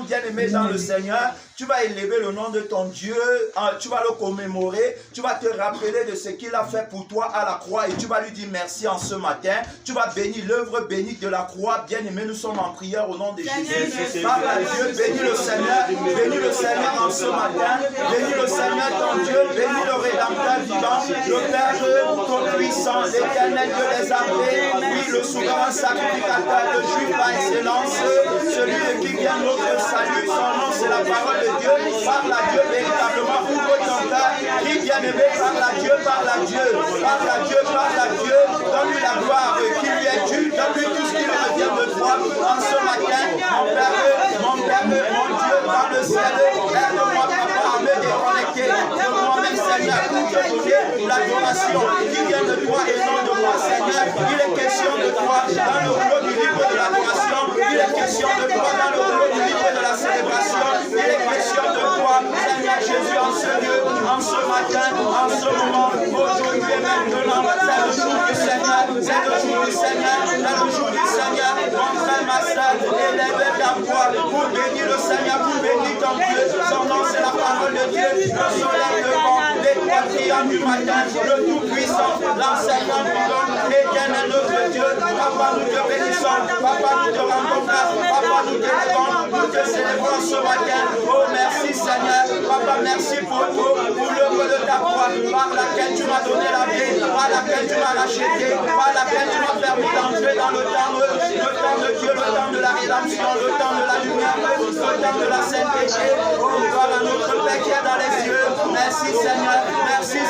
Bien-aimé dans le Seigneur, tu vas élever le nom de ton Dieu, tu vas le commémorer, tu vas te rappeler de ce qu'il a fait pour toi à la croix et tu vas lui dire merci en ce matin. Tu vas bénir l'œuvre bénie de la croix. Bien-aimé, nous sommes en prière au nom de Jésus. Parle à Dieu, bénis le Seigneur en ce matin, bénis le Seigneur ton Dieu, bénis le Rédempteur vivant, le Père tout-puissant, l'Éternel Dieu des armées, oui, le souverain sacrificateur, le juif par excellence, celui de qui vient notre salut, son nom c'est la parole de Dieu. Parle à Dieu véritablement, ouvre ton cœur, crie bien-aimé, parle à Dieu, parle à Dieu, parle à Dieu, parle à Dieu, donne-lui la gloire qui lui est due, donne-lui tout ce qui lui revient de toi en ce matin. Mon Père, mon Dieu, dans le ciel, aide-moi papa à me déconnecter de moi-même Seigneur, pour te donner l'adoration qui vient de toi et non de moi Seigneur. Il est question de toi dans le rouleau du livre de l'adoration, il est question de toi dans le rouleau du livre de la célébration, il est question de toi Seigneur Jésus en ce lieu, en ce matin, en ce moment, aujourd'hui et maintenant. C'est le jour du Seigneur, c'est le jour du Seigneur, c'est le jour du Seigneur. Mon frère, ma soeur, élève ta voix. parole de Dieu, le soleil levant, l'étoile brillante du matin, le Tout-Puissant, l'enseignant du don, l'Éternel notre Dieu. Papa, nous te bénissons, Papa, nous te rendons grâce, Papa, nous te levons, nous te célébrons ce matin. Oh, merci Seigneur, Papa, merci pour tout, pour l'œuvre de ta croix, par laquelle tu m'as donné la vie, par laquelle tu m'as racheté, par laquelle tu m'as permis d'entrer dans le temps de Dieu, le temps de la rédemption, le temps de la lumière, le temps de la sainteté. Oh, gloire à notre Père qui est dans les cieux. Merci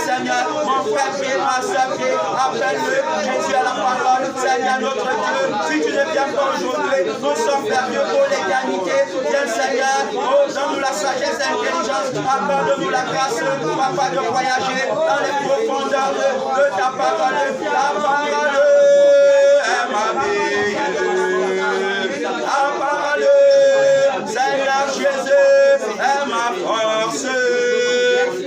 Seigneur, mon frère prie, ma soeur prie, appelle-le, Jésus à la parole, Seigneur notre Dieu. Si tu ne viens pas aujourd'hui, nous sommes perdus pour l'éternité. Viens Seigneur, oh, donne-nous la sagesse et l'intelligence, accorde-nous la grâce, Papa, de voyager dans les profondeurs de ta parole. La parole est ma vie. La parole, Seigneur Jésus, est ma force.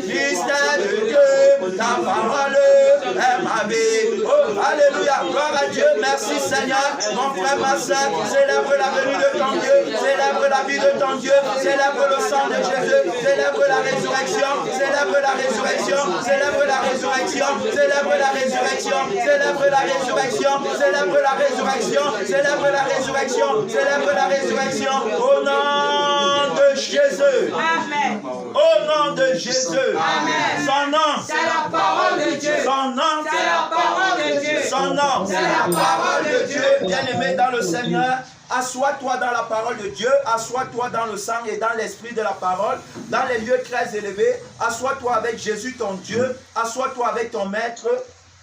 Mystère de Dieu, ta parole est ma vie. Oh, alléluia, gloire à Dieu, merci Seigneur. Mon frère, ma soeur, célèbre la venue de ton Dieu, célèbre la vie de ton Dieu, célèbre le sang de Jésus, célèbre la résurrection, célèbre la résurrection, célèbre la résurrection, célèbre la résurrection, célèbre la résurrection, célèbre la résurrection, célèbre la résurrection, célèbre la résurrection, au nom de Jésus. Amen. Au nom de Jésus. Amen. Son nom, c'est la parole de Dieu. Son nom, c'est la parole de Dieu. Son nom, c'est la parole de Dieu. Bien-aimé dans le Seigneur, assois-toi dans la parole de Dieu, assois-toi dans le sang et dans l'esprit de la parole, dans les lieux très élevés. Assois-toi avec Jésus ton Dieu, assois-toi avec ton Maître,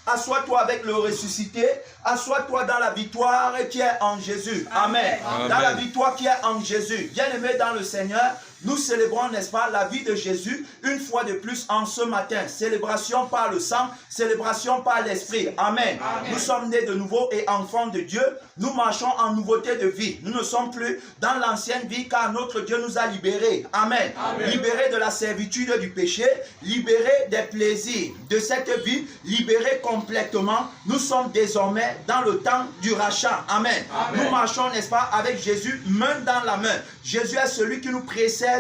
assois-toi avec le ressuscité, assois-toi dans la victoire qui est en Jésus. Amen. Amen. Dans la victoire qui est en Jésus. Bien-aimé dans le Seigneur, nous célébrons, n'est-ce pas, la vie de Jésus une fois de plus en ce matin. Célébration par le sang, célébration par l'esprit. Amen. Amen. Nous sommes nés de nouveau et enfants de Dieu. Nous marchons en nouveauté de vie. Nous ne sommes plus dans l'ancienne vie car notre Dieu nous a libérés. Amen. Amen. Libérés de la servitude du péché, libérés des plaisirs de cette vie, libérés complètement. Nous sommes désormais dans le temps du rachat. Amen. Amen. Nous marchons, n'est-ce pas, avec Jésus main dans la main. Jésus est celui qui nous précède.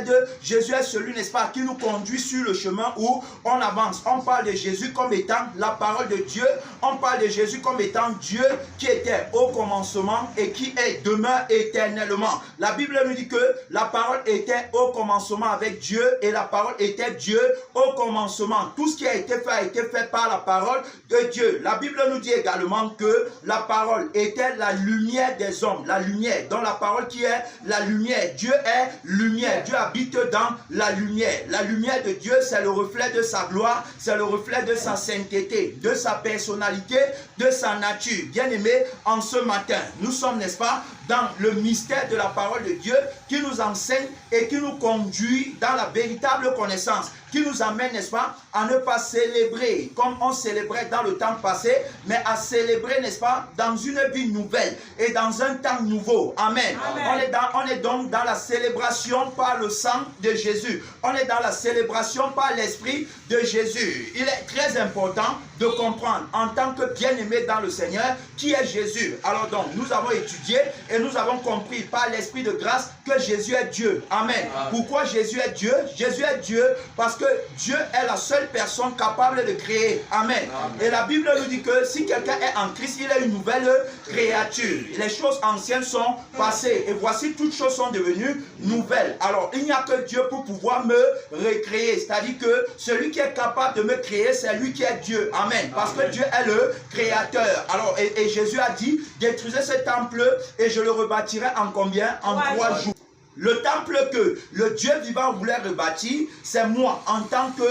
Jésus est celui, n'est-ce pas, qui nous conduit sur le chemin où on avance. On parle de Jésus comme étant la parole de Dieu. On parle de Jésus comme étant Dieu qui était au commencement et qui est demeure éternellement. La Bible nous dit que la parole était au commencement avec Dieu et la parole était Dieu au commencement. Tout ce qui a été fait par la parole de Dieu. La Bible nous dit également que la parole était la lumière des hommes. La lumière, dans la parole qui est la lumière. Dieu est lumière. Dieu habite dans la lumière. La lumière de Dieu, c'est le reflet de sa gloire, c'est le reflet de sa sainteté, de sa personnalité, de sa nature. Bien-aimés, en ce matin, nous sommes, n'est-ce pas, dans le mystère de la parole de Dieu qui nous enseigne et qui nous conduit dans la véritable connaissance, qui nous amène, n'est-ce pas, à ne pas célébrer comme on célébrait dans le temps passé, mais à célébrer, n'est-ce pas, dans une vie nouvelle et dans un temps nouveau. Amen. Amen. On est donc dans la célébration par le sang de Jésus. On est dans la célébration par l'esprit de Jésus. Il est très important de comprendre en tant que bien-aimé dans le Seigneur qui est Jésus. Alors donc, nous avons étudié et nous avons compris par l'esprit de grâce que Jésus est Dieu. Amen. Amen. Pourquoi Jésus est Dieu? Jésus est Dieu parce que Dieu est la seule personne capable de créer. Amen. Amen. Et la Bible nous dit que si quelqu'un est en Christ, il est une nouvelle créature. Les choses anciennes sont passées et voici toutes choses sont devenues nouvelles. Alors, il n'y a que Dieu pour pouvoir me recréer. C'est-à-dire que celui qui est capable de me créer, c'est lui qui est Dieu. Amen. Parce que Dieu est le créateur. Alors, et Jésus a dit, détruisez ce temple et je le rebâtirai en combien? En 3 jours. Le temple que le Dieu vivant voulait rebâtir, c'est moi en tant que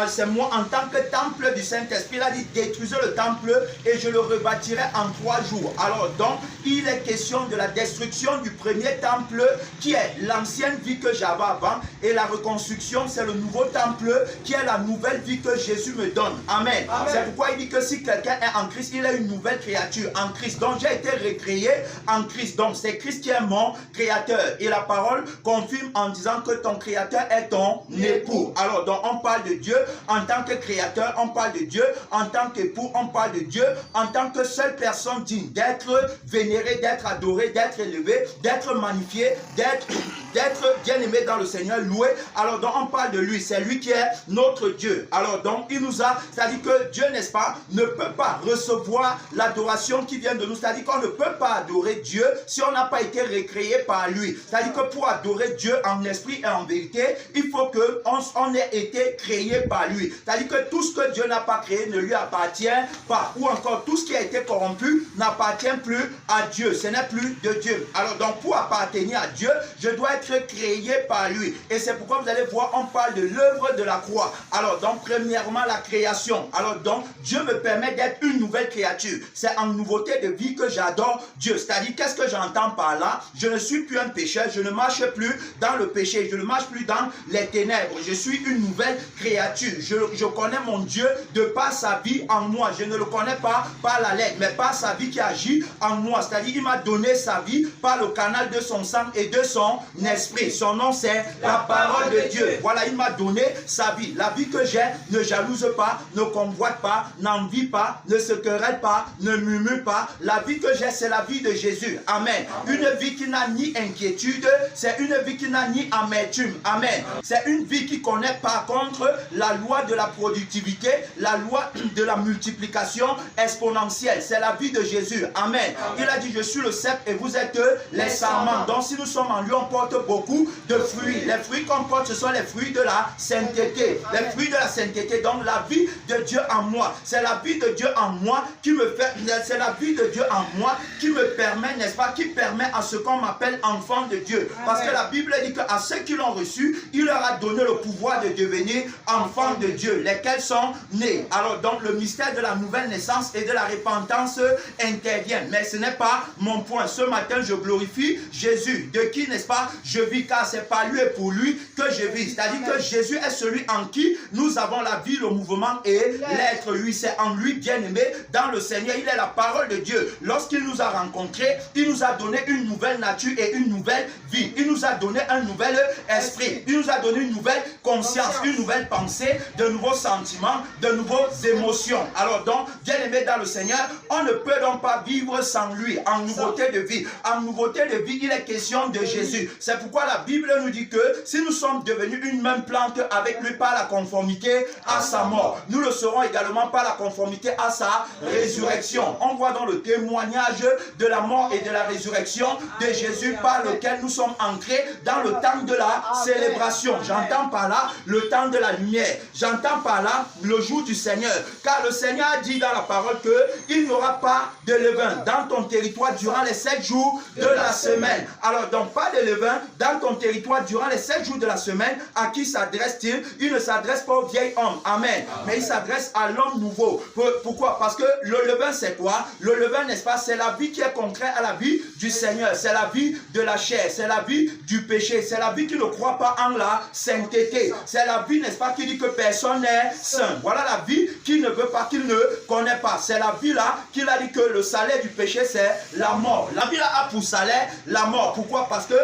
c'est moi en tant que temple du Saint-Esprit. Il a dit détruisez le temple et je le rebâtirai en 3 jours. Alors donc, il est question de la destruction du premier temple qui est l'ancienne vie que j'avais avant et la reconstruction, c'est le nouveau temple qui est la nouvelle vie que Jésus me donne. Amen. Amen. C'est pourquoi il dit que si quelqu'un est en Christ, il est une nouvelle créature en Christ. Donc j'ai été recréé en Christ. Donc c'est Christ qui est mon créateur. Et la parole confirme en disant que ton créateur est ton époux. Alors donc on parle de Dieu en tant que créateur, on parle de Dieu en tant qu'époux, on parle de Dieu en tant que seule personne digne d'être vénérée, d'être adorée, d'être élevée, d'être magnifiée, d'être d'être bien-aimé dans le Seigneur, loué. Alors donc on parle de lui, c'est lui qui est notre Dieu. Alors donc il nous a, c'est-à-dire que Dieu, n'est-ce pas, ne peut pas recevoir l'adoration qui vient de nous. C'est-à-dire qu'on ne peut pas adorer Dieu si on n'a pas été recréé par lui. C'est-à-dire que pour adorer Dieu en esprit et en vérité, il faut qu'on ait été créé par lui. C'est-à-dire que tout ce que Dieu n'a pas créé ne lui appartient pas. Ou encore tout ce qui a été corrompu n'appartient plus à Dieu. Ce n'est plus de Dieu. Alors donc pour appartenir à Dieu, je dois être créé par lui. Et c'est pourquoi vous allez voir, on parle de l'œuvre de la croix. Alors donc premièrement la création. Alors donc Dieu me permet d'être une nouvelle créature. C'est en nouveauté de vie que j'adore Dieu. C'est-à-dire qu'est-ce que j'entends par là? Je ne suis plus un pécheur, je ne marche plus dans le péché, je ne marche plus dans les ténèbres. Je suis une nouvelle créature. Je connais mon Dieu de par sa vie en moi. Je ne le connais pas par la lettre, mais par sa vie qui agit en moi. C'est-à-dire il m'a donné sa vie par le canal de son sang et de son esprit. Son nom c'est la parole de Dieu. Voilà, il m'a donné sa vie. La vie que j'ai ne jalouse pas, ne convoite pas, n'envie pas, ne se querelle pas, ne murmure pas. La vie que j'ai, c'est la vie de Jésus. Amen. Une vie qui n'a ni inquiétude, c'est une vie qui n'a ni amertume. Amen. C'est une vie qui connaît par contre la loi de la productivité, la loi de la multiplication exponentielle. C'est la vie de Jésus. Amen. Il a dit, je suis le cep et vous êtes les sarments. Donc si nous sommes en lui, on porte beaucoup de fruits. Les fruits qu'on porte, ce sont les fruits de la sainteté. Les fruits de la sainteté. Donc la vie de Dieu en moi. C'est la vie de Dieu en moi qui me fait, c'est la vie de Dieu en moi qui me permet, n'est-ce pas, qui permet à ce qu'on m'appelle enfant de Dieu. Parce que la Bible dit qu'à ceux qui l'ont reçu, il leur a donné le pouvoir de devenir enfants de Dieu, lesquels sont nés. Alors donc le mystère de la nouvelle naissance et de la repentance intervient. Mais ce n'est pas mon point. Ce matin, je glorifie Jésus, de qui, n'est-ce pas, je vis, car c'est par lui et pour lui que je vis. C'est-à-dire que Jésus est celui en qui nous avons la vie, le mouvement et l'être. Lui, c'est en lui bien-aimé dans le Seigneur. Il est la parole de Dieu. Lorsqu'il nous a rencontrés, il nous a donné une nouvelle nature et une nouvelle vie. Il nous a donné un nouvel esprit. Il nous a donné une nouvelle conscience, une nouvelle pensée, de nouveaux sentiments, de nouvelles émotions. Alors donc, bien-aimé dans le Seigneur, on ne peut donc pas vivre sans lui, en nouveauté de vie. En nouveauté de vie, il est question de Jésus. C'est pourquoi la Bible nous dit que si nous sommes devenus une même plante avec lui par la conformité à sa mort, nous le serons également par la conformité à sa résurrection. On voit dans le témoignage de la mort et de la résurrection de Jésus par lequel nous sommes ancrés dans le temps de la célébration. J'entends par là le temps de la lumière. J'entends par là le jour du Seigneur. Car le Seigneur a dit dans la parole qu'il n'y aura pas de levain dans ton territoire durant les 7 jours de la semaine. Alors donc pas de levain dans ton territoire durant les 7 jours de la semaine. À qui s'adresse-t-il? Il ne s'adresse pas au vieil homme. Amen. Mais il s'adresse à l'homme nouveau. Pourquoi? Parce que le levain c'est quoi? Le levain, n'est-ce pas, c'est la vie qui est concrète à la vie du Seigneur. C'est la vie de la chair. C'est la vie du péché. C'est la vie qui ne croit pas en la sainteté. C'est la vie, n'est-ce pas, qui dit que personne n'est saint. Voilà la vie qui ne veut pas, qu'il ne connaît pas. C'est la vie là qu'il a dit que le salaire du péché c'est la mort. La vie là a pour salaire la mort. Pourquoi? Parce que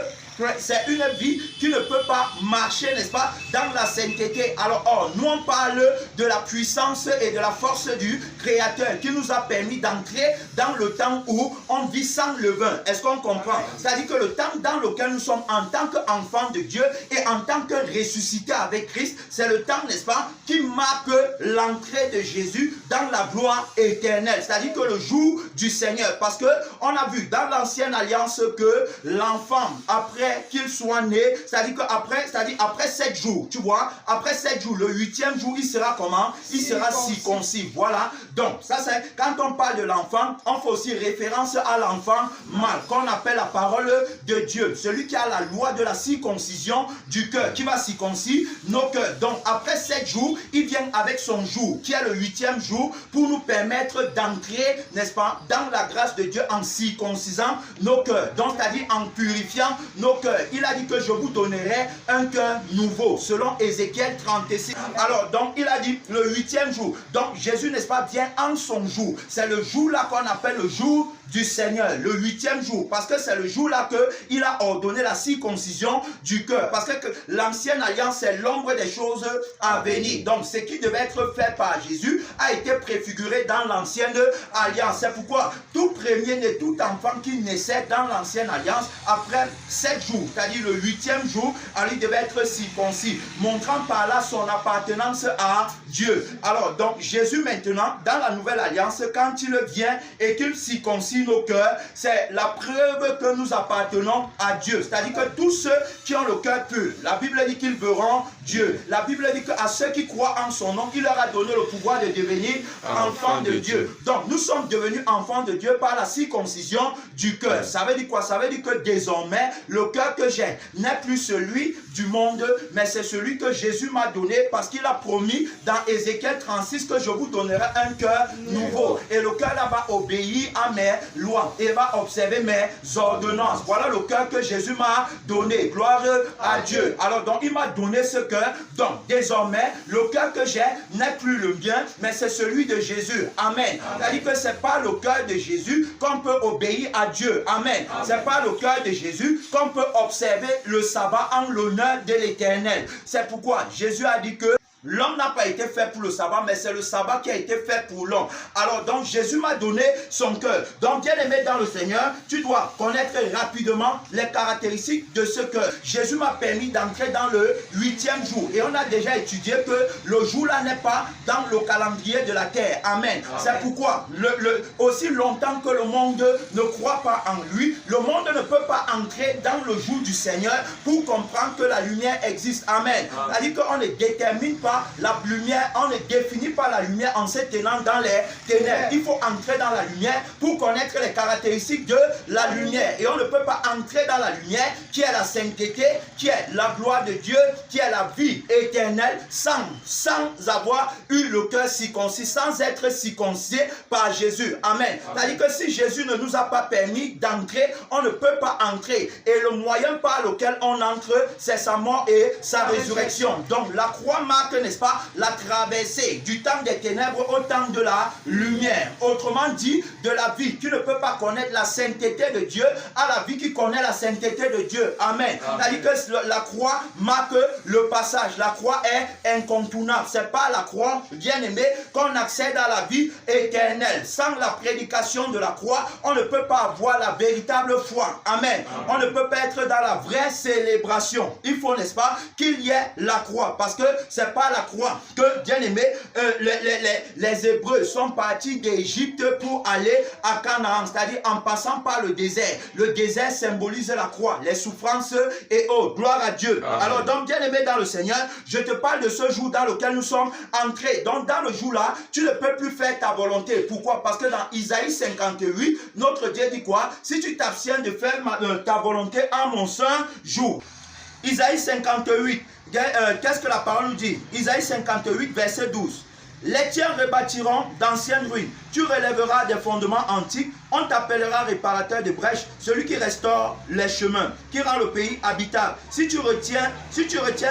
c'est une vie qui ne peut pas marcher, n'est-ce pas, dans la sainteté. Alors, nous on parle de la puissance et de la force du Créateur qui nous a permis d'entrer dans le temps où on vit sans levain. Est-ce qu'on comprend? C'est-à-dire que le temps dans lequel nous sommes en tant qu'enfants de Dieu et en tant que ressuscités avec Christ, c'est le temps, n'est-ce pas, qui marque l'entrée de Jésus dans la gloire éternelle. C'est-à-dire que le jour du Seigneur, parce que on a vu dans l'ancienne alliance que l'enfant, après qu'il soit né, c'est-à-dire après 7 jours, tu vois, après 7 jours, le 8e jour, il sera comment? Il sera circoncis. Voilà. Donc, ça c'est, quand on parle de l'enfant, on fait aussi référence à l'enfant mâle, qu'on appelle la parole de Dieu. Celui qui a la loi de la circoncision du cœur, qui va circoncire nos cœurs. Donc, après 7 jours, il vient avec son jour, qui est le 8e jour, pour nous permettre d'entrer, n'est-ce pas, dans la grâce de Dieu en circoncisant nos cœurs. Donc, c'est-à-dire en purifiant nos cœurs. Il a dit que je vous donnerai un cœur nouveau, selon Ézéchiel 36. Alors, donc, il a dit le 8e jour. Donc, Jésus, n'est-ce pas, vient en son jour. C'est le jour là qu'on appelle le jour du Seigneur, le 8e jour, parce que c'est le jour là qu'il a ordonné la circoncision du cœur, parce que l'ancienne alliance c'est l'ombre des choses à venir. Donc ce qui devait être fait par Jésus a été préfiguré dans l'ancienne alliance. C'est pourquoi tout premier-né, tout enfant qui naissait dans l'ancienne alliance, après 7 jours, c'est-à-dire le 8e jour, il devait être circoncis, montrant par là son appartenance à Dieu. Alors, donc, Jésus maintenant, dans la nouvelle alliance, quand il vient et qu'il circoncis nos cœurs, c'est la preuve que nous appartenons à Dieu. C'est-à-dire que tous ceux qui ont le cœur pur, la Bible dit qu'ils verront Dieu. La Bible dit qu'à ceux qui croient en son nom, il leur a donné le pouvoir de devenir enfants de Dieu. Donc, nous sommes devenus enfants de Dieu par la circoncision du cœur. Ça veut dire quoi? Ça veut dire que désormais, le cœur que j'ai n'est plus celui du monde, mais c'est celui que Jésus m'a donné parce qu'il a promis dans Ézéchiel 36 que je vous donnerai un cœur nouveau. Et le cœur là va obéir à mes lois et va observer mes ordonnances. Voilà le cœur que Jésus m'a donné. Gloire à Dieu. Alors donc, il m'a donné ce cœur. Donc, désormais, le cœur que j'ai n'est plus le mien, mais c'est celui de Jésus. Amen. C'est-à-dire que ce n'est pas le cœur de Jésus qu'on peut obéir à Dieu. Amen. Ce n'est pas le cœur de Jésus qu'on peut observer le sabbat en l'honneur de l'Éternel. C'est pourquoi Jésus a dit que l'homme n'a pas été fait pour le sabbat, mais c'est le sabbat qui a été fait pour l'homme. Alors donc Jésus m'a donné son cœur. Donc bien aimé dans le Seigneur, tu dois connaître rapidement les caractéristiques de ce cœur. Jésus m'a permis d'entrer dans le 8e jour. Et on a déjà étudié que le jour là n'est pas dans le calendrier de la terre. Amen. C'est pourquoi aussi longtemps que le monde ne croit pas en lui, le monde ne peut pas entrer dans le jour du Seigneur pour comprendre que la lumière existe. Amen. C'est-à-dire qu'on ne détermine pas la lumière, on ne définit pas la lumière en se tenant dans les ténèbres. Il faut entrer dans la lumière pour connaître les caractéristiques de la lumière. Et on ne peut pas entrer dans la lumière qui est la sainteté, qui est la gloire de Dieu, qui est la vie éternelle, sans avoir eu le cœur circoncis, sans être circoncis par Jésus. Amen. C'est-à-dire que si Jésus ne nous a pas permis d'entrer, on ne peut pas entrer. Et le moyen par lequel on entre, c'est sa mort et sa résurrection. Donc la croix marque, n'est-ce pas, la traversée du temps des ténèbres au temps de la lumière. Autrement dit, de la vie. Tu ne peux pas connaître la sainteté de Dieu à la vie qui connaît la sainteté de Dieu. Amen. C'est-à-dire que la croix marque le passage. La croix est incontournable. C'est pas la croix, bien aimé, qu'on accède à la vie éternelle. Sans la prédication de la croix, on ne peut pas avoir la véritable foi. Amen. On ne peut pas être dans la vraie célébration. Il faut, n'est-ce pas, qu'il y ait la croix. Parce que c'est pas la croix que, bien aimé, les Hébreux sont partis d'Égypte pour aller à Canaan, c'est-à-dire en passant par le désert. Le désert symbolise la croix, les souffrances et autres. Gloire à Dieu. Amen. Alors donc, bien aimé dans le Seigneur, je te parle de ce jour dans lequel nous sommes entrés. Donc dans le jour là, tu ne peux plus faire ta volonté. Pourquoi? Parce que dans Isaïe 58, notre Dieu dit quoi? Si tu t'abstiens de faire ta volonté en mon saint jour. Isaïe 58. Qu'est-ce que la parole nous dit? Isaïe 58, verset 12. Les tiens rebâtiront d'anciennes ruines. Tu relèveras des fondements antiques. On t'appellera réparateur de brèches, celui qui restaure les chemins, qui rend le pays habitable. Si tu retiens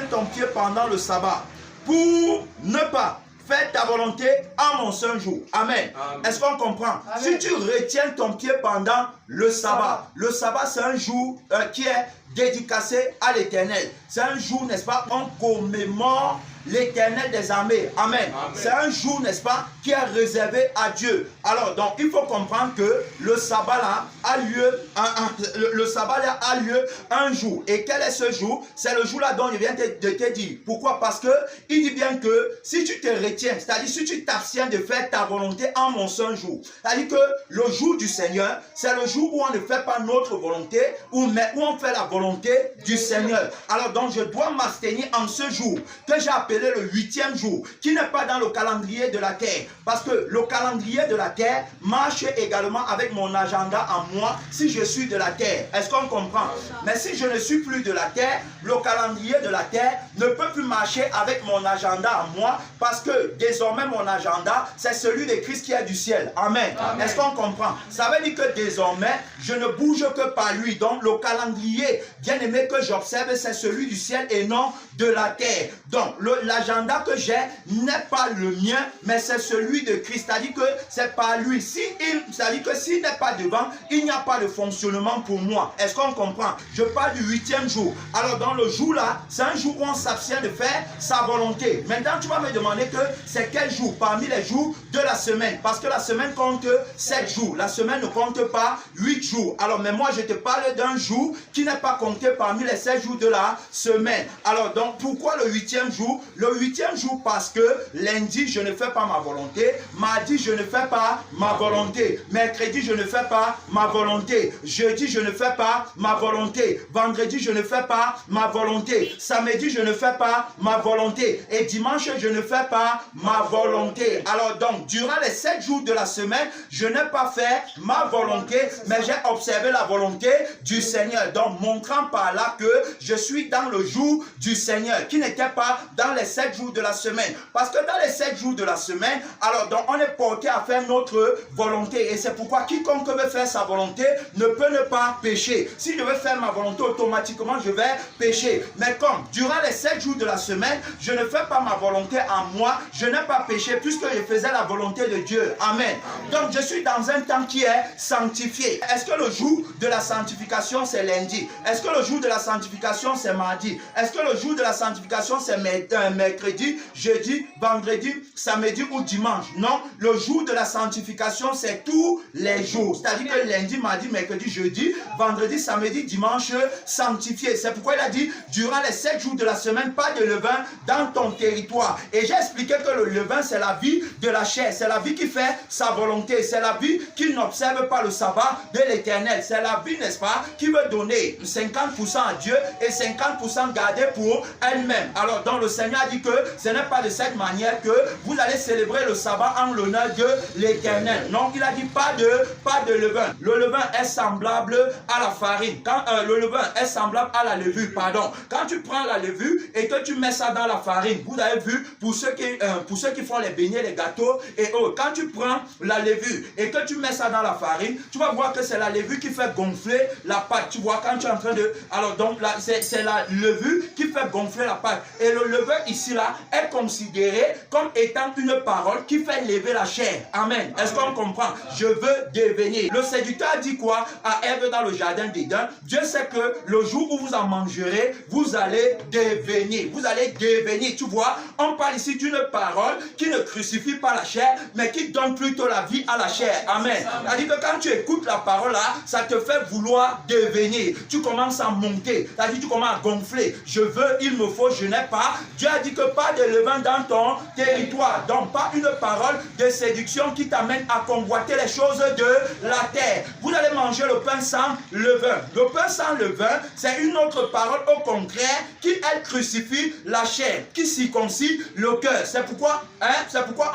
ton pied pendant le sabbat, pour ne pas faire ta volonté en mon saint jour. Amen. Est-ce qu'on comprend? Amen. Si tu retiens ton pied pendant le sabbat c'est un jour qui est dédicacé à l'Éternel. C'est un jour, n'est-ce pas, on commémore l'Éternel des armées. Amen. Amen. C'est un jour, n'est-ce pas, qui est réservé à Dieu. Alors, donc, il faut comprendre que le sabbat là a lieu un jour. Et quel est ce jour? C'est le jour là dont je viens de te dire. Pourquoi? Parce que il dit bien que si tu te retiens, c'est-à-dire si tu t'abstiens de faire ta volonté en mon saint jour, c'est-à-dire que le jour du Seigneur, c'est le jour où on ne fait pas notre volonté, où on fait la volonté du Seigneur. Alors donc, je dois m'abstenir en ce jour que j'ai appelé le 8e jour, qui n'est pas dans le calendrier de la terre. Parce que le calendrier de la terre marche également avec mon agenda en moi si je suis de la terre. Est-ce qu'on comprend? Mais si je ne suis plus de la terre, le calendrier de la terre ne peut plus marcher avec mon agenda en moi parce que désormais mon agenda, c'est celui de Christ qui est du ciel. Amen. Amen. Est-ce qu'on comprend? Ça veut dire que désormais, je ne bouge que par lui. Donc le calendrier, bien aimé, que j'observe, c'est celui du ciel et non de la terre. Donc l'agenda que j'ai n'est pas le mien, mais c'est celui de Christ. C'est-à-dire que c'est pas lui. C'est-à-dire que s'il n'est pas devant, il n'y a pas de fonctionnement pour moi. Est-ce qu'on comprend? Je parle du 8e jour. Alors dans le jour là, c'est un jour où on s'abstient de faire sa volonté. Maintenant tu vas me demander que c'est quel jour parmi les jours de la semaine? Parce que la semaine compte 7 jours. La semaine ne compte pas 8 jours. Alors mais moi je te parle d'un jour qui n'est pas compté parmi les 7 jours de la semaine. Alors donc pourquoi le 8e jour? Le 8e jour parce que lundi je ne fais pas ma volonté. Mardi je ne fais pas ma volonté. Mercredi je ne fais pas ma volonté. Jeudi je ne fais pas ma volonté. Vendredi je ne fais pas ma volonté. Samedi je ne fais pas ma volonté. Et dimanche je ne fais pas ma volonté. Alors donc durant les 7 jours de la semaine, je n'ai pas fait ma volonté, mais j'ai observé la volonté du Seigneur. Donc montrant par là que je suis dans le jour du Seigneur, qui n'était pas dans les 7 jours de la semaine. Parce que dans les 7 jours de la semaine, alors donc on est porté à faire notre volonté. Et c'est pourquoi quiconque veut faire sa volonté ne peut ne pas pécher. Si je veux faire ma volonté, automatiquement je vais pécher. Mais comme durant les 7 jours de la semaine, je ne fais pas ma volonté en moi, je n'ai pas péché puisque je faisais la volonté de Dieu. Amen. Donc je suis dans un temps qui est sanctifié. Est-ce que le jour de la sanctification c'est lundi? Est-ce que le jour de la sanctification c'est mardi? Est-ce que le jour de la sanctification c'est mercredi, jeudi, vendredi, samedi ou dimanche? Non, le jour de la sanctification c'est tous les jours. C'est-à-dire que lundi, mardi, mercredi, jeudi, vendredi, samedi, dimanche, sanctifié. C'est pourquoi il a dit, durant les 7 jours de la semaine, pas de levain dans ton territoire. Et j'ai expliqué que le levain, c'est la vie de la chair. C'est la vie qui fait sa volonté. C'est la vie qui n'observe pas le sabbat de l'Éternel. C'est la vie, n'est-ce pas, qui veut donner 50% à Dieu et 50% garder pour elle-même. Alors, donc le Seigneur a dit que ce n'est pas de cette manière que vous allez célébrer le sabbat en l'honneur de l'Éternel. Non, il a dit pas de levain. Le levain est semblable à la farine. Quand le levain est semblable à la levure, pardon. Quand tu prends la levure et que tu mets ça dans la farine, vous avez vu, pour ceux qui font les beignets, les gâteaux et autres, quand tu prends la levure et que tu mets ça dans la farine, tu vas voir que c'est la levure qui fait gonfler la pâte. Tu vois, quand tu es en train de... Alors donc là, c'est la levure qui fait gonfler la pâte. Et le levain ici là est considéré comme étant une parole qui fait lever la chair. Amen. Est-ce qu'on comprend? Je veux devenir. Le séducteur a dit quoi à Ève dans le jardin d'Éden? Dieu sait que le jour où vous en mangerez, vous allez devenir. Vous allez devenir. Tu vois, on parle ici d'une parole qui ne crucifie pas la chair, mais qui donne plutôt la vie à la chair. Amen. C'est-à-dire que quand tu écoutes la parole là, ça te fait vouloir devenir. Tu commences à monter. C'est-à-dire que tu commences à gonfler. Je veux, il me faut, je n'ai pas. Dieu a dit que pas de levain dans ton territoire. Donc pas une parole de séduction qui t'amène à convoiter les choses de la terre. Vous allez manger le pain sans levain. Le pain sans levain, c'est une autre parole au contraire qui, elle, crucifie la chair, qui circoncit le cœur. C'est pourquoi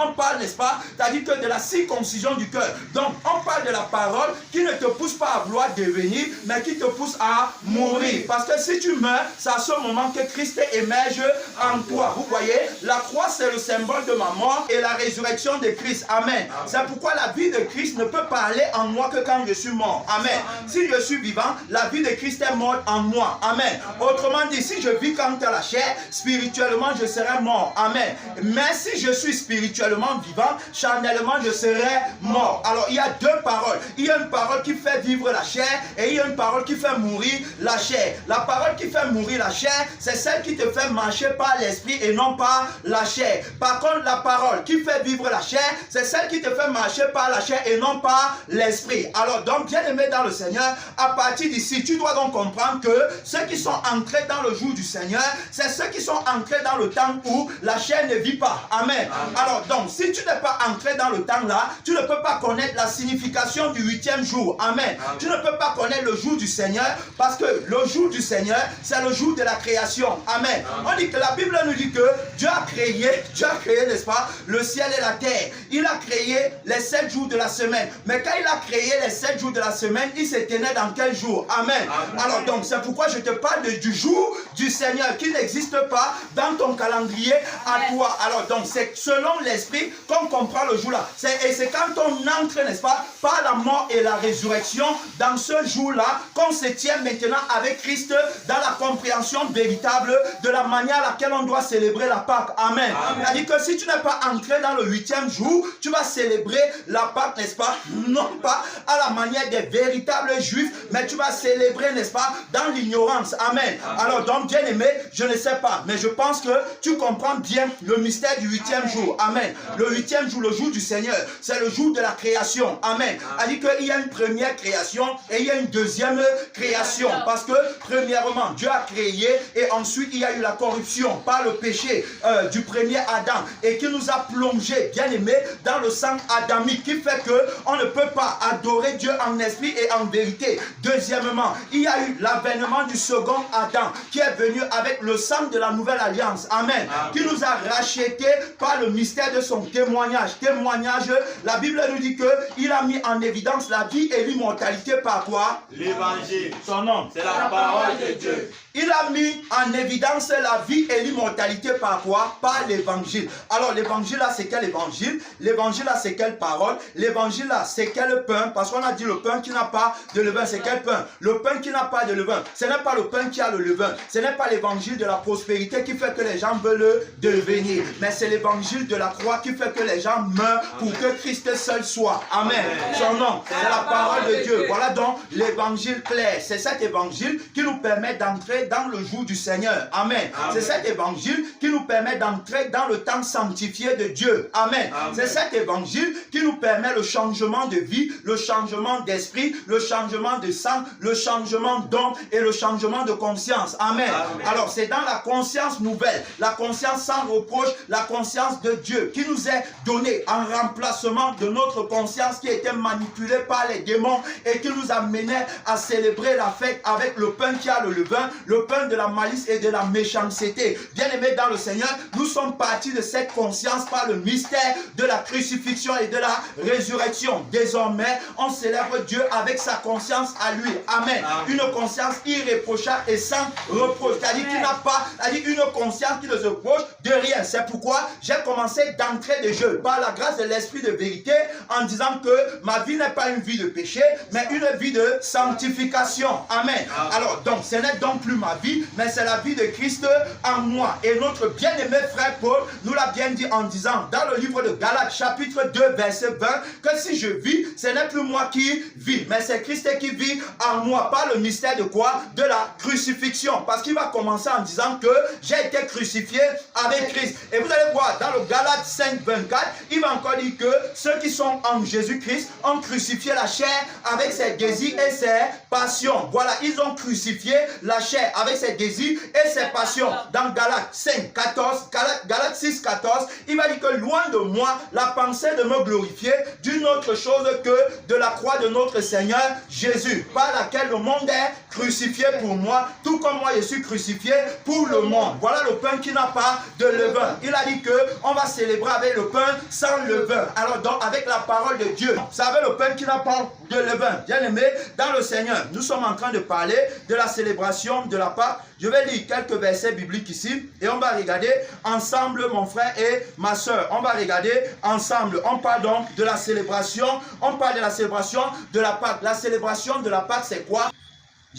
on parle, n'est-ce pas? C'est-à-dire que de la circoncision du cœur. Donc, on parle de la parole qui ne te pousse pas à vouloir devenir, mais qui te pousse à mourir. Parce que si tu meurs, c'est à ce moment que Christ émerge en toi. Vous voyez, la croix, c'est le symbole de ma mort et la résurrection de Christ. Amen. C'est pourquoi la vie de Christ ne peut parler en moi que quand je suis mort. Amen. Si je suis vivant, la vie de Christ est morte en moi. Amen. Autrement dit, si je vis quant à la chair, spirituellement, je serai mort. Amen. Mais si je suis spirituellement vivant, charnellement, je serai mort. Alors, il y a deux paroles. Il y a une parole qui fait vivre la chair et il y a une parole qui fait mourir la chair. La parole qui fait mourir la chair, c'est celle qui te fait marcher par l'esprit et non par la chair. Par contre, la parole qui fait vivre la chair, c'est celle qui te fait marcher par la chair et non par l'esprit. Alors donc, bien aimé dans le Seigneur, à partir d'ici, tu dois donc comprendre que ceux qui sont entrés dans le jour du Seigneur, c'est ceux qui sont entrés dans le temps où la chair ne vit pas. Amen. Alors donc, si tu n'es pas entré dans le temps là, tu ne peux pas connaître la signification du 8e jour. Amen. Tu ne peux pas connaître le jour du Seigneur parce que le jour du Seigneur, c'est le jour de la création. Amen. On dit que la Bible nous dit que Dieu a créé, n'est-ce pas, le ciel et la terre. Il a créé les 7 jours de la semaine. Mais quand il a créé les 7 jours de la semaine, il se tenait dans quel jour? Amen. Alors donc, c'est pourquoi je te parle du jour du Seigneur qui n'existe pas dans ton calendrier à toi. Alors donc, c'est selon l'esprit qu'on comprend le jour là. Et c'est quand on entre, n'est-ce pas, par la mort et la résurrection, dans ce jour-là, qu'on se tient maintenant avec Christ dans la compréhension véritable de la manière à laquelle on doit célébrer la Pâque. Amen. C'est-à-dire que si tu n'es pas entré dans le 8e jour, tu vas célébrer la Pâque, n'est-ce pas? Non pas à la manière des véritables juifs, mais tu vas célébrer, n'est-ce pas, dans l'ignorance. Amen. Alors donc, bien aimé, je ne sais pas, mais je pense que tu comprends bien le mystère du 8e jour. Amen. Le 8e jour, le jour du Seigneur, c'est le jour de la création. Amen. C'est-à-dire qu'il y a une première création et il y a une deuxième création. Parce que, premièrement, Dieu a créé et ensuite il y a eu la corruption par le péché du premier Adam et qui nous a plongé, bien aimé, dans le sang adamique qui fait qu'on ne peut pas adorer Dieu en esprit et en vérité. Deuxièmement, il y a eu l'avènement du second Adam qui est venu avec le sang de la nouvelle alliance. Amen. Qui nous a rachetés par le mystère de son témoignage. Témoignage, la Bible nous dit qu'il a mis en évidence la vie et l'immortalité par quoi? L'évangile. Son nom. C'est la parole de Dieu. Il a mis en évidence la vie et l'immortalité par quoi? Par l'évangile. Alors l'évangile là, c'est quel évangile? L'évangile là, c'est quelle parole? L'évangile là, c'est quel pain? Parce qu'on a dit le pain qui n'a pas de levain, c'est quel pain? Le pain qui n'a pas de levain, ce n'est pas le pain qui a le levain. Ce n'est pas l'évangile de la prospérité qui fait que les gens veulent devenir. Mais c'est l'évangile de la croix qui fait que les gens meurent pour que Christ seul soit. Amen. Son nom, c'est la parole de Dieu. Voilà donc l'évangile clair. C'est cet évangile qui nous permet d'entrer dans le jour du Seigneur. Amen. C'est cet évangile qui nous permet d'entrer dans le temps sanctifié de Dieu. Amen. C'est cet évangile qui nous permet le changement de vie, le changement d'esprit, le changement de sang, le changement d'homme et le changement de conscience. Amen. Alors c'est dans la conscience nouvelle, la conscience sans reproche, la conscience de Dieu qui nous est donnée en remplacement de notre conscience qui était manipulée par les démons et qui nous amenait à célébrer la fête avec le pain qui a le levain, le pain de la malice et de la méchanceté. Bien aimés dans le Seigneur, nous sommes partis de cette conscience par le mystère de la crucifixion et de la résurrection. Désormais, on célèbre Dieu avec sa conscience à lui. Amen. Une conscience irréprochable et sans reproche. C'est-à-dire qu'il n'a pas, c'est-à-dire une conscience qui ne se reproche de rien. C'est pourquoi j'ai commencé d'entrer de jeu par la grâce de l'Esprit de vérité en disant que ma vie n'est pas une vie de péché, mais une vie de sanctification. Amen. Alors donc, ce n'est donc plus ma vie, mais c'est la vie de Christ en moi. Et notre bien-aimé frère Paul nous l'a bien dit en disant dans le livre de Galates chapitre 2 verset 20 que si je vis, ce n'est plus moi qui vis, mais c'est Christ qui vit en moi par le mystère de quoi? De la crucifixion. Parce qu'il va commencer en disant que j'ai été crucifié avec Christ. Et vous allez voir dans le Galates 5 24, il va encore dire que ceux qui sont en Jésus-Christ ont crucifié la chair avec ses désirs et ses passions. Voilà, ils ont crucifié la chair avec ses désirs et ses passions. Dans Galates 5 14, Galates 6 14, il va dire que loin de moi la pensée de me glorifier d'une autre chose que de la croix de notre Seigneur Jésus, par laquelle le monde est crucifié pour moi, tout comme moi je suis crucifié pour le monde. Voilà le pain qui n'a pas de levain. Il a dit que on va célébrer avec le pain sans levain. Alors donc avec la parole de Dieu, vous savez le pain qui n'a pas de levain. Bien aimé dans le Seigneur, nous sommes en train de parler de la célébration de la Pâque. Je vais lire quelques versets bibliques ici et on va regarder ensemble, mon frère et ma soeur. On va regarder ensemble. On parle donc de la célébration. On parle de la célébration de la Pâque. La célébration de la Pâque, c'est quoi?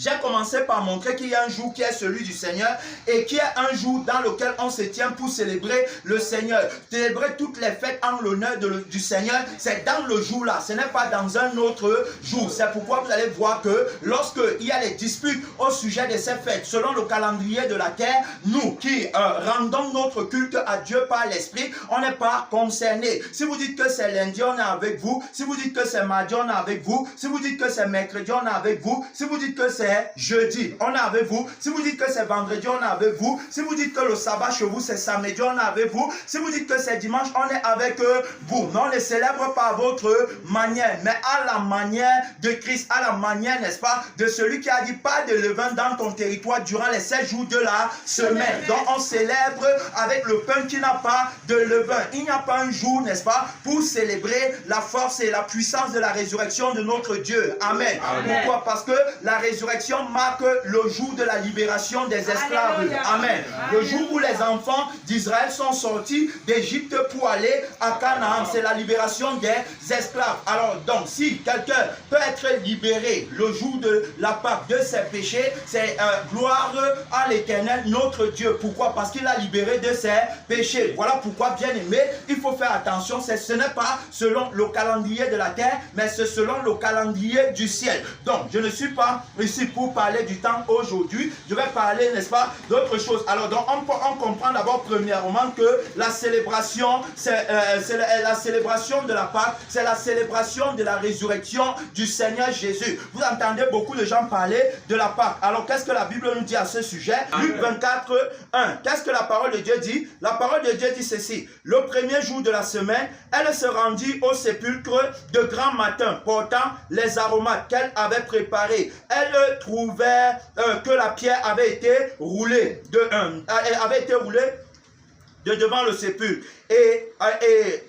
J'ai commencé par montrer qu'il y a un jour qui est celui du Seigneur et qui est un jour dans lequel on se tient pour célébrer le Seigneur. Célébrer toutes les fêtes en l'honneur du Seigneur, c'est dans le jour là, ce n'est pas dans un autre jour. C'est pourquoi vous allez voir que lorsqu'il y a des disputes au sujet de ces fêtes, selon le calendrier de la terre, nous qui rendons notre culte à Dieu par l'Esprit, on n'est pas concernés. Si vous dites que c'est lundi, on est avec vous. Si vous dites que c'est mardi, on est avec vous. Si vous dites que c'est mercredi, on est avec vous. Si vous dites que c'est jeudi, on est avec vous. Si vous dites que c'est vendredi, on est avec vous. Si vous dites que le sabbat chez vous, c'est samedi, on est avec vous. Si vous dites que c'est dimanche, on est avec vous. Mais on les célèbre par votre manière, mais à la manière de Christ, à la manière, n'est-ce pas, de celui qui a dit pas de levain dans ton territoire durant les 7 jours de la semaine. Donc on célèbre avec le pain qui n'a pas de levain. Il n'y a pas un jour, n'est-ce pas, pour célébrer la force et la puissance de la résurrection de notre Dieu. Amen. Pourquoi? Parce que la résurrection résurrection marque le jour de la libération des esclaves. Alléluia. Amen. Le jour où les enfants d'Israël sont sortis d'Égypte pour aller à Canaan, c'est la libération des esclaves. Alors donc, si quelqu'un peut être libéré le jour de la Pâque de ses péchés, c'est gloire à l'Éternel, notre Dieu. Pourquoi? Parce qu'il a libéré de ses péchés. Voilà pourquoi, bien aimé, il faut faire attention. Ce n'est pas selon le calendrier de la terre, mais c'est selon le calendrier du ciel. Donc, je ne suis pas ici pour parler du temps aujourd'hui. Je vais parler, n'est-ce pas, d'autres choses. Alors, donc, on comprend d'abord premièrement que la célébration, c'est la célébration de la Pâque, c'est la célébration de la résurrection du Seigneur Jésus. Vous entendez beaucoup de gens parler de la Pâque. Alors, qu'est-ce que la Bible nous dit à ce sujet? Luc 24, 1. Qu'est-ce que la parole de Dieu dit? La parole de Dieu dit ceci. Le premier jour de la semaine, elle se rendit au sépulcre de grand matin, portant les aromates qu'elle avait préparés. Elle trouvait que la pierre avait été roulée de devant le sépulcre. Et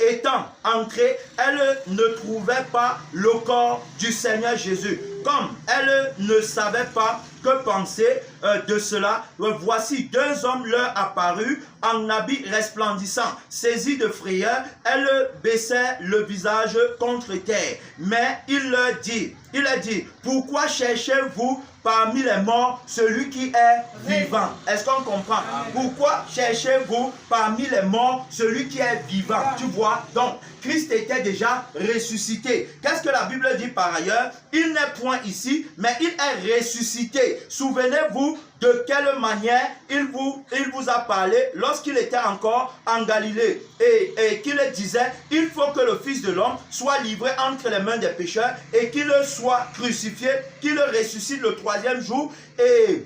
étant entrée, elle ne trouvait pas le corps du Seigneur Jésus. Comme elle ne savait pas que penser de cela, voici deux hommes leur apparus en habits resplendissants. Saisis de frayeur, elle baissait le visage contre terre. Mais il leur dit, pourquoi cherchez-vous parmi les morts celui qui est vivant? Est-ce qu'on comprend? Pourquoi cherchez-vous parmi les morts celui qui est vivant? Tu vois, donc Christ était déjà ressuscité. Qu'est-ce que la Bible dit par ailleurs? Il n'est point ici, mais il est ressuscité. Souvenez-vous de quelle manière il vous a parlé lorsqu'il était encore en Galilée et qu'il disait, il faut que le Fils de l'homme soit livré entre les mains des pécheurs et qu'il soit crucifié, qu'il ressuscite le troisième jour et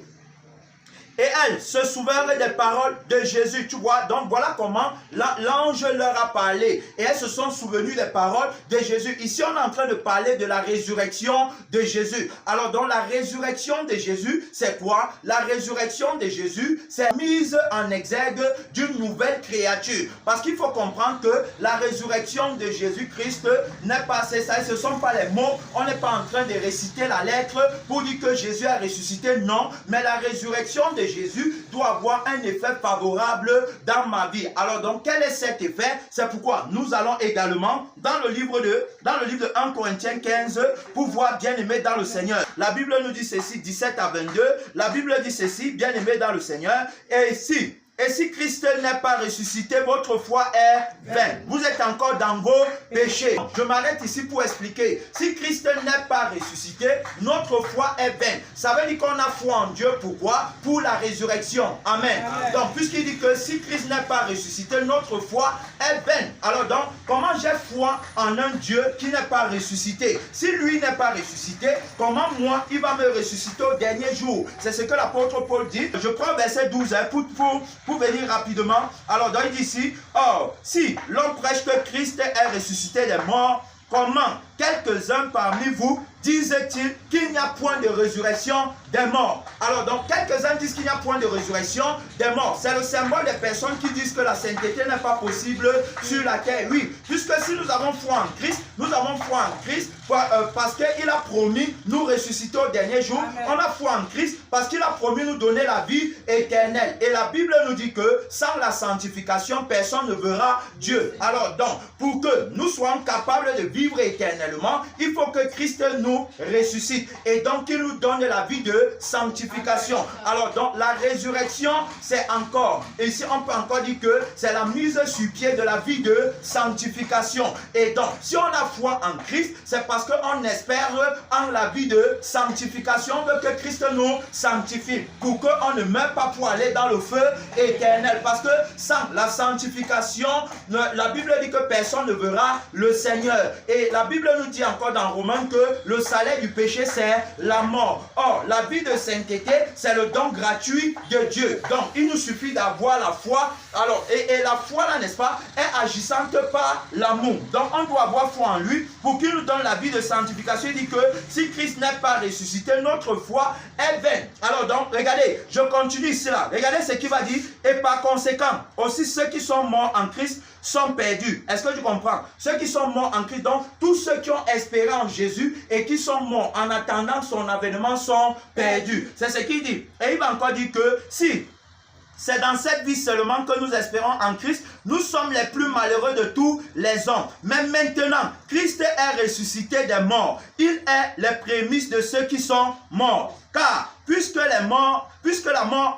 elle se souvient des paroles de Jésus, tu vois. Donc voilà comment l'ange leur a parlé. Et elles se sont souvenues des paroles de Jésus. Ici, on est en train de parler de la résurrection de Jésus. Alors, dans la résurrection de Jésus, c'est quoi? La résurrection de Jésus, c'est mise en exergue d'une nouvelle créature. Parce qu'il faut comprendre que la résurrection de Jésus-Christ n'est pas ça. Ce ne sont pas les mots. On n'est pas en train de réciter la lettre pour dire que Jésus a ressuscité. Non, mais la résurrection de Jésus doit avoir un effet favorable dans ma vie. Alors donc, quel est cet effet? C'est pourquoi nous allons également dans le livre de 1 Corinthiens 15 pour voir bien-aimé dans le Seigneur. La Bible nous dit ceci, 17 à 22. La Bible dit ceci, bien-aimé dans le Seigneur. Et si Christ n'est pas ressuscité, votre foi est vaine. Vous êtes encore dans vos péchés. Je m'arrête ici pour expliquer. Si Christ n'est pas ressuscité, notre foi est vaine. Ça veut dire qu'on a foi en Dieu. Pourquoi? Pour la résurrection. Amen. Donc, puisqu'il dit que si Christ n'est pas ressuscité, notre foi est vaine. Alors donc, comment j'ai foi en un Dieu qui n'est pas ressuscité? Si lui n'est pas ressuscité, comment moi, il va me ressusciter au dernier jour? C'est ce que l'apôtre Paul dit. Je prends verset 12 pour venir rapidement. Alors, donc, il dit ici, or, si l'on prêche que Christ est ressuscité des morts, comment quelques-uns parmi vous disent-ils qu'il n'y a point de résurrection des morts? Alors donc quelques-uns disent qu'il n'y a point de résurrection des morts. C'est le symbole des personnes qui disent que la sainteté n'est pas possible sur la terre. Oui, puisque si nous avons foi en Christ, parce qu'il a promis nous ressusciter au dernier jour. Amen. On a foi en Christ parce qu'il a promis nous donner la vie éternelle. Et la Bible nous dit que sans la sanctification, personne ne verra Dieu. Alors donc, pour que nous soyons capables de vivre éternellement, il faut que Christ nous ressuscite. Et donc, il nous donne la vie de sanctification. Alors donc, la résurrection, c'est encore, ici on peut encore dire que c'est la mise sur pied de la vie de sanctification. Et donc, si on a foi en Christ, c'est parce qu'on espère en la vie de sanctification que Christ nous sanctifie, pour qu'on ne meure pas pour aller dans le feu éternel. Parce que sans la sanctification, la Bible dit que personne ne verra le Seigneur. Et la Bible nous dit encore dans Romains que le salaire du péché, c'est la mort. Or, la vie de sainteté, c'est le don gratuit de Dieu. Donc, il nous suffit d'avoir la foi. Alors, et la foi, là, n'est-ce pas, est agissante par l'amour. Donc, on doit avoir foi en lui pour qu'il nous donne la vie de sanctification. Il dit que si Christ n'est pas ressuscité, notre foi est vaine. Alors, donc, regardez, je continue ici là. Regardez ce qu'il va dire. Et par conséquent, aussi ceux qui sont morts en Christ sont perdus. Est-ce que tu comprends? Ceux qui sont morts en Christ, donc tous ceux qui ont espéré en Jésus et qui sont morts en attendant son avènement sont perdus. C'est ce qu'il dit. Et il va encore dire que si c'est dans cette vie seulement que nous espérons en Christ, nous sommes les plus malheureux de tous les hommes. Mais maintenant, Christ est ressuscité des morts. Il est les prémices de ceux qui sont morts. Car puisque la mort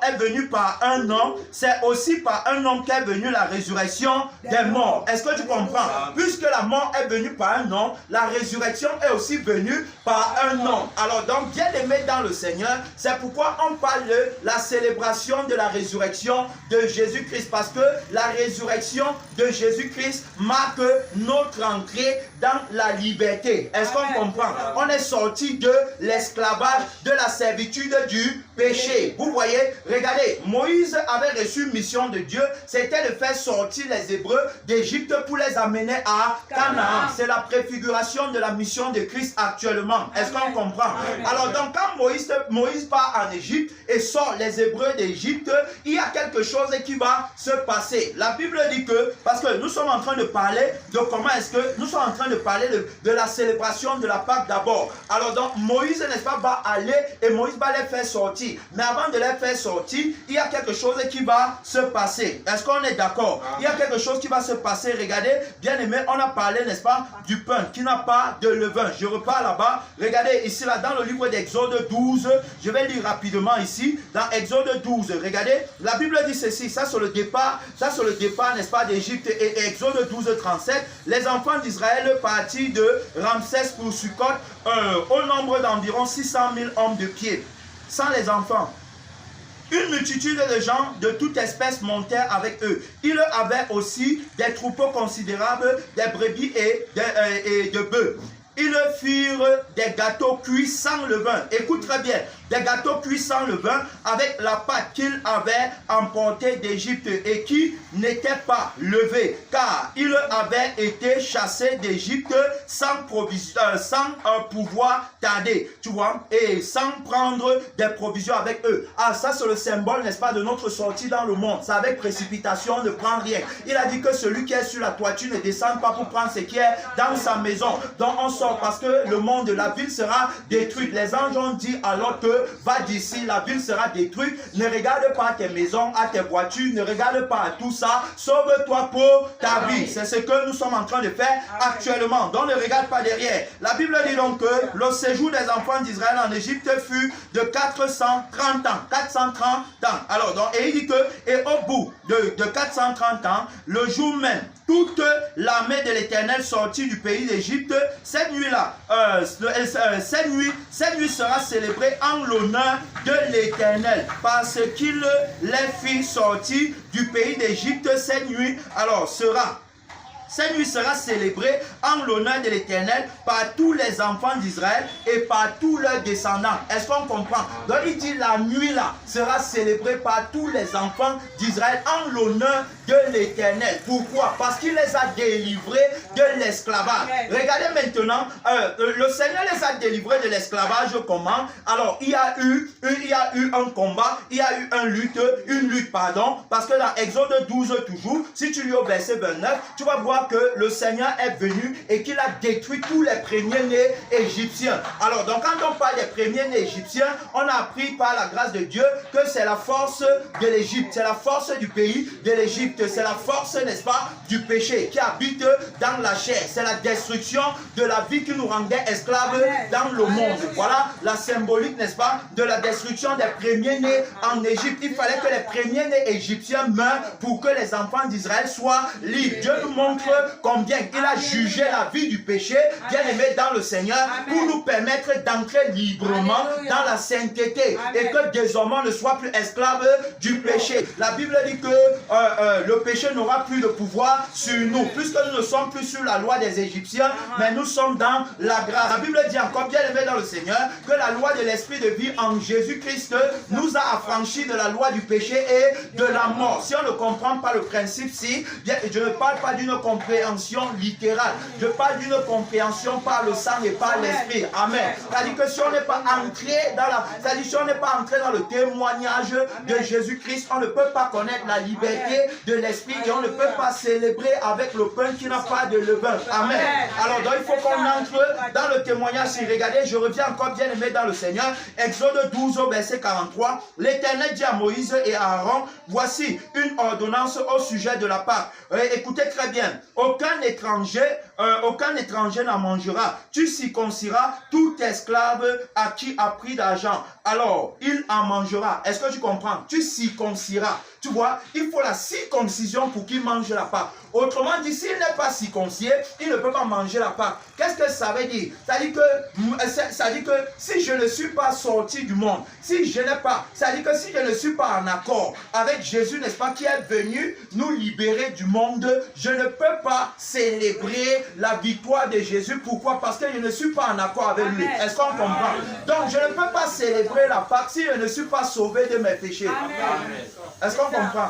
est venue par un homme, c'est aussi par un homme qu'est venue la résurrection des morts. Est-ce que tu comprends? Puisque la mort est venue par un homme, la résurrection est aussi venue par un homme. Alors donc, bien aimé dans le Seigneur, c'est pourquoi on parle de la célébration de la résurrection de Jésus-Christ. Parce que la résurrection de Jésus-Christ marque notre entrée dans la liberté. Est-ce qu'on comprend? On est sorti de l'esclavage, de la servitude du péché. Vous voyez, regardez, Moïse avait reçu une mission de Dieu, c'était de faire sortir les Hébreux d'Égypte pour les amener à Canaan. C'est la préfiguration de la mission de Christ actuellement. Est-ce qu'on comprend? Alors donc quand Moïse part en Égypte et sort les Hébreux d'Égypte, il y a quelque chose qui va se passer. La Bible dit que, parce que nous sommes en train de parler de comment est-ce que, nous sommes en train de parler de la célébration de la Pâque d'abord. Alors donc Moïse, n'est-ce pas, va aller et Moïse va les faire sortir. Mais avant de les faire sortir, il y a quelque chose qui va se passer. Est-ce qu'on est d'accord? Il y a quelque chose qui va se passer. Regardez, bien aimé, on a parlé, n'est-ce pas, du pain qui n'a pas de levain. Je repars là-bas. Regardez ici, là, dans le livre d'Exode 12, je vais lire rapidement ici, dans Exode 12. Regardez, la Bible dit ceci, ça sur le départ, n'est-ce pas, d'Égypte, et Exode 12, 37. Les enfants d'Israël partirent de Ramsès pour Sukkot, au nombre d'environ 600 000 hommes de pied, sans les enfants. Une multitude de gens de toute espèce montèrent avec eux. Ils avaient aussi des troupeaux considérables, des brebis et de bœufs. Ils firent des gâteaux cuits sans levain. Écoute très bien. Des gâteaux cuits sans levain avec la pâte qu'ils avaient emportée d'Égypte et qui n'était pas levée, car ils avaient été chassés d'Égypte sans pouvoir tarder, tu vois, et sans prendre des provisions avec eux. Ah, ça c'est le symbole, n'est-ce pas, de notre sortie dans le monde. C'est avec précipitation, ne prend rien. Il a dit que celui qui est sur la toiture ne descend pas pour prendre ce qui est dans sa maison. Donc on sort parce que le monde de la ville sera détruit. Les anges ont dit alors que va d'ici, la ville sera détruite. Ne regarde pas à tes maisons, à tes voitures, ne regarde pas à tout ça. Sauve-toi pour ta vie. C'est ce que nous sommes en train de faire actuellement. Donc ne regarde pas derrière. La Bible dit donc que le séjour des enfants d'Israël en Égypte fut de 430 ans. 430 ans. Alors, donc, et il dit que, et au bout de 430 ans, le jour même, toute l'armée de l'Éternel sortit du pays d'Égypte. Cette nuit-là, cette nuit sera célébrée en l'honneur de l'Éternel, parce qu'il les fit sortir du pays d'Égypte. Cette nuit, alors, cette nuit sera célébrée en l'honneur de l'Éternel par tous les enfants d'Israël et par tous leurs descendants. Est-ce qu'on comprend? Donc il dit la nuit là sera célébrée par tous les enfants d'Israël en l'honneur de l'Éternel. Pourquoi? Parce qu'il les a délivrés de l'esclavage. Regardez maintenant, le Seigneur les a délivrés de l'esclavage comment? Alors il y a eu un combat, il y a eu une lutte, parce que dans Exode 12 toujours, si tu lis au verset 29, tu vas voir que le Seigneur est venu et qu'il a détruit tous les premiers-nés égyptiens. Alors, donc, quand on parle des premiers-nés égyptiens, on a appris par la grâce de Dieu que c'est la force de l'Égypte, c'est la force du pays de l'Égypte, c'est la force, n'est-ce pas, du péché qui habite dans la chair. C'est la destruction de la vie qui nous rendait esclaves dans le monde. Voilà la symbolique, n'est-ce pas, de la destruction des premiers-nés en Égypte. Il fallait que les premiers-nés égyptiens meurent pour que les enfants d'Israël soient libres. Dieu nous montre combien il a jugé la vie du péché, bien aimé dans le Seigneur, pour nous permettre d'entrer librement dans la sainteté et que désormais on ne soit plus esclave du péché. La Bible dit que le péché n'aura plus de pouvoir sur nous, puisque nous ne sommes plus sur la loi des Égyptiens, mais nous sommes dans la grâce. La Bible dit encore, bien aimé dans le Seigneur, que la loi de l'esprit de vie en Jésus-Christ nous a affranchis de la loi du péché et de la mort. Si on ne comprend pas le principe, si, bien, je ne parle pas d'une compréhension compréhension littérale. Je parle d'une compréhension par le sang et par l'esprit. Amen. C'est-à-dire que si on n'est pas entré dans c'est-à-dire si on n'est pas entré dans le témoignage de Jésus-Christ, on ne peut pas connaître la liberté de l'esprit et on ne peut pas célébrer avec le pain qui n'a pas de levain. Amen. Alors donc il faut qu'on entre dans le témoignage. Si regardez, je reviens encore bien aimé dans le Seigneur. Exode 12 au verset 43. L'Éternel dit à Moïse et à Aaron, voici une ordonnance au sujet de la Pâque. Écoutez très bien. Aucun étranger n'en mangera. Tu circonciras tout esclave à qui a pris d'argent. Alors, il en mangera. Est-ce que tu comprends? Tu circonciras. Tu vois, il faut la circoncision pour qu'il mange la Pâque. Autrement dit, s'il n'est pas circoncis, il ne peut pas manger la Pâque. Qu'est-ce que ça veut dire? Ça dit que si je ne suis pas sorti du monde, si je n'ai pas, ça dit que si je ne suis pas en accord avec Jésus, n'est-ce pas, qui est venu nous libérer du monde, je ne peux pas célébrer la victoire de Jésus. Pourquoi? Parce que je ne suis pas en accord avec lui. Est-ce qu'on comprend? Donc, je ne peux pas célébrer la Pâque si je ne suis pas sauvé de mes péchés. Est-ce qu'on comprend?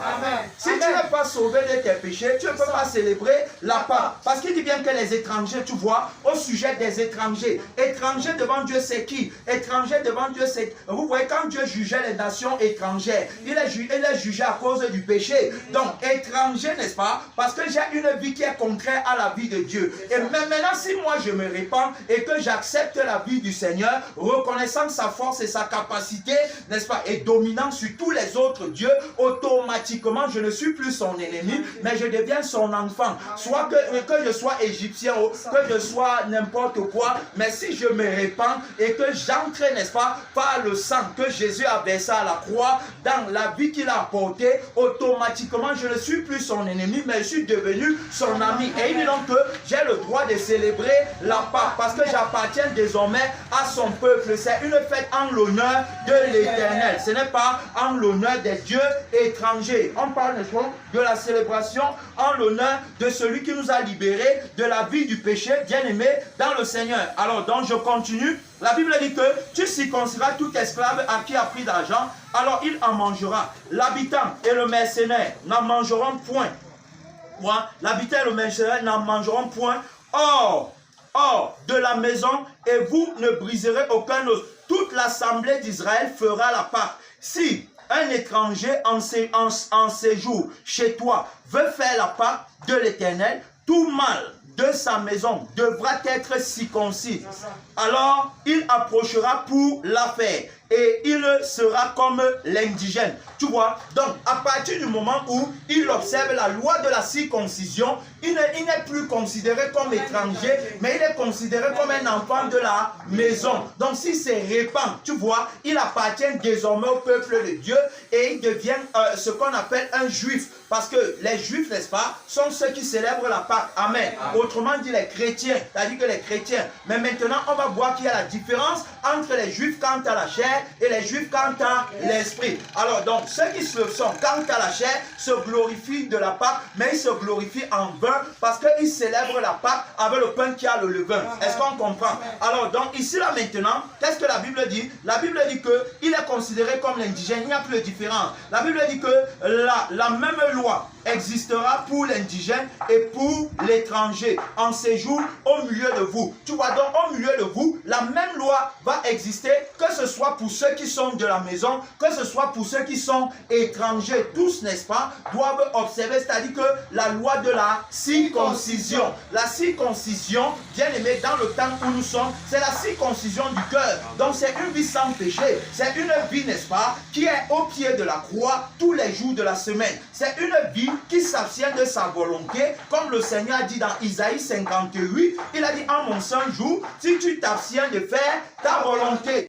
Si tu n'es pas sauvé de tes péchés, tu ne peux pas célébrer la Pâque. Parce qu'il dit bien que les étrangers, tu vois, au sujet des étrangers, étrangers devant Dieu, c'est qui? Étrangers devant Dieu, c'est... Vous voyez, quand Dieu jugeait les nations étrangères, il est jugé à cause du péché. Donc, étranger, n'est-ce pas? Parce que j'ai une vie qui est contraire à la vie de Dieu. Et même maintenant, si moi je me répands et que j'accepte la vie du Seigneur, reconnaissant sa force et sa capacité, n'est-ce pas, et dominant sur tous les autres dieux, automatiquement, je ne suis plus son ennemi, mais je deviens son enfant. Soit que je sois égyptien, que je sois n'importe quoi, mais si je me répands et que j'entre, n'est-ce pas, par le sang que Jésus a versé à la croix, dans la vie qu'il a apportée, automatiquement, je ne suis plus son ennemi, mais je suis devenu son ami. Et il dit donc que j'ai le droit de célébrer la Pâque, parce que j'appartiens désormais à son peuple. C'est une fête en l'honneur de l'Éternel. Ce n'est pas en l'honneur des dieux étrangers. On parle, n'est-ce pas, de la célébration en l'honneur de celui qui nous a libérés de la vie du péché, bien-aimé dans le Seigneur. Alors, donc, je continue. La Bible dit que tu circonciras tout esclave à qui a pris d'argent, alors il en mangera. L'habitant et le mercenaire n'en mangeront point. L'habitant et le mercenaire n'en mangeront point. Hors de la maison, et vous ne briserez aucun os. Toute l'assemblée d'Israël fera la Pâque. Si un étranger en séjour chez toi veut faire la Pâque de l'Éternel, tout mâle de sa maison devra être circoncis. Alors il approchera pour la faire et il sera comme l'indigène. Tu vois, donc à partir du moment où il observe la loi de la circoncision, il n'est plus considéré comme étranger, mais il est considéré comme un enfant de la maison. Donc s'il se répand, tu vois, il appartient désormais au peuple de Dieu et il devient ce qu'on appelle un juif. Parce que les juifs, n'est-ce pas, sont ceux qui célèbrent la Pâque. Amen. Autrement dit, les chrétiens, c'est-à-dire que les chrétiens. Mais maintenant, on va voir qu'il y a la différence entre les juifs quant à la chair et les juifs quant à l'esprit. Alors donc, ceux qui sont quant à la chair se glorifient de la Pâque, mais ils se glorifient en vain parce qu'ils célèbrent la Pâque avec le pain qui a le levain. Est-ce qu'on comprend? Alors donc, ici là maintenant, qu'est-ce que la Bible dit? La Bible dit qu'il est considéré comme l'indigène, il n'y a plus de différence. La Bible dit que la même loi existera pour l'indigène et pour l'étranger en séjour au milieu de vous. Tu vois donc, au milieu de vous, la même loi va exister, que ce soit pour ceux qui sont de la maison, que ce soit pour ceux qui sont étrangers. Tous, n'est-ce pas, doivent observer, c'est-à-dire que la loi de la circoncision. La circoncision, bien aimé, dans le temps où nous sommes, c'est la circoncision du cœur. Donc c'est une vie sans péché. C'est une vie, n'est-ce pas, qui est au pied de la croix tous les jours de la semaine. C'est une vie qui s'abstient de sa volonté, comme le Seigneur a dit dans Isaïe 58, il a dit en mon saint jour, si tu t'abstiens de faire ta volonté,